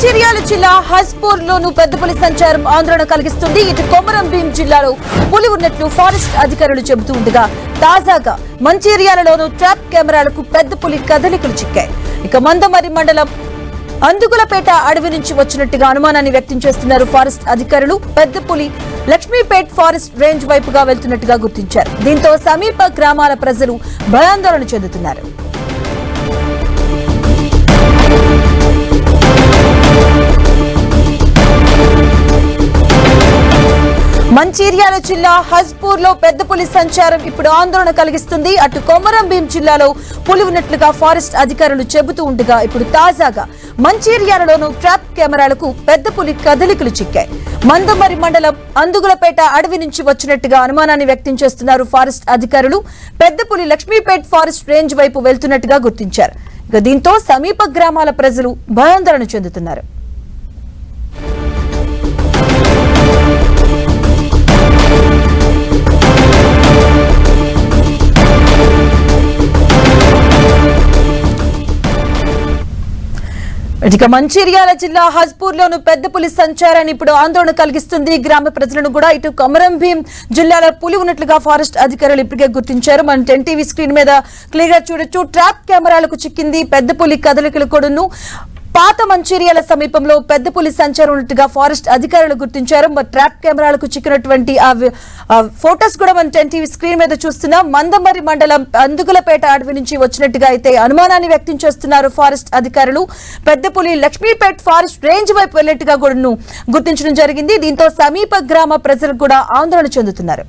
మంచిర్యాల జిల్లా హస్పూర్ లోను పెద్ద పులి సంచారం ఆందోళన కలిగిస్తుంది. ఇటు కొమరం భీం జిల్లాలో పులి ఉన్నట్లు ఫారెస్ట్ అధికారులు చెబుతూ ఉండగా తాజాగా మంచిర్యాలలోను ట్రాప్ కెమెరాలకు పెద్ద పులి కదలికలు చిక్కాయి. ఇక మందమర్రి మండలం అందుగులపేట అడవి నుంచి వచ్చినట్టుగా అనుమానాన్ని వ్యక్తం చేస్తున్నారు ఫారెస్ట్ అధికారులు. పెద్ద పులి లక్ష్మీపేట్ ఫారెస్ట్ రేంజ్ వైపుగా వెళ్తున్నట్టుగా గుర్తించారు. దీంతో సమీప గ్రామాల ప్రజలు భయాందోళన చెందుతున్నారు. మంచిర్యాల జిల్లా హస్పూర్ లో పెద్ద పులి సంచారం ఇప్పుడు ఆందోళన కలిగిస్తుంది. అటు కొమరం భీం జిల్లాలో పులి ఉన్నట్లుగా ఫారెస్ట్ అధికారులు చెబుతూ ఉండగా ఇప్పుడు తాజాగా మంచిర్యాలలోను ట్రాప్ కెమెరాలకు పెద్ద పులి కదలికలు చిక్కాయి. మందమర్రి మండలం అందుగులపేట అడవి నుంచి వచ్చినట్టుగా అనుమానాన్ని వ్యక్తం చేస్తున్నారు ఫారెస్ట్ అధికారులు. పెద్ద పులి లక్ష్మీపేట్ ఫారెస్ట్ రేంజ్ వైపు వెళ్తున్నట్టుగా గుర్తించారు. ఇక దీంతో సమీప గ్రామాల ప్రజలు భయాందోళన చెందుతున్నారు. ఇక మంచిర్యాల జిల్లా హస్పూర్ లోను పెద్ద పులి సంచారాన్ని ఇప్పుడు ఆందోళన కలిగిస్తుంది గ్రామ ప్రజలను కూడా. ఇటు కొమరం భీం జిల్లాలో పులి ఉన్నట్లుగా ఫారెస్ట్ అధికారులు ఇప్పటికే గుర్తించారు. మనం 10 టీవీ స్క్రీన్ మీద క్లియర్ గా చూడొచ్చు. ట్రాప్ కెమెరాలకు చిక్కింది పెద్ద పులి కదలికలు కూడాను. పాత మంచిర్యాల సమీపంలో పెద్ద పులి సంచారం ఉన్నట్టుగా ఫారెస్ట్ అధికారులు గుర్తించారు. ట్రాప్ కెమెరాలకు చిక్కినటువంటి ఫోటోస్ కూడా మనం 10 టీవీ స్క్రీన్ మీద చూస్తున్నాం. మందమర్రి మండలం అందుగులపేట అడవి నుంచి వచ్చినట్టుగా అయితే అనుమానాన్ని వ్యక్తం చేస్తున్నారు ఫారెస్ట్ అధికారులు. పెద్ద పులి లక్ష్మీపేట్ ఫారెస్ట్ రేంజ్ వైపు వెళ్ళినట్టుగా కూడా గుర్తించడం జరిగింది. దీంతో సమీప గ్రామ ప్రజలు కూడా ఆందోళన చెందుతున్నారు.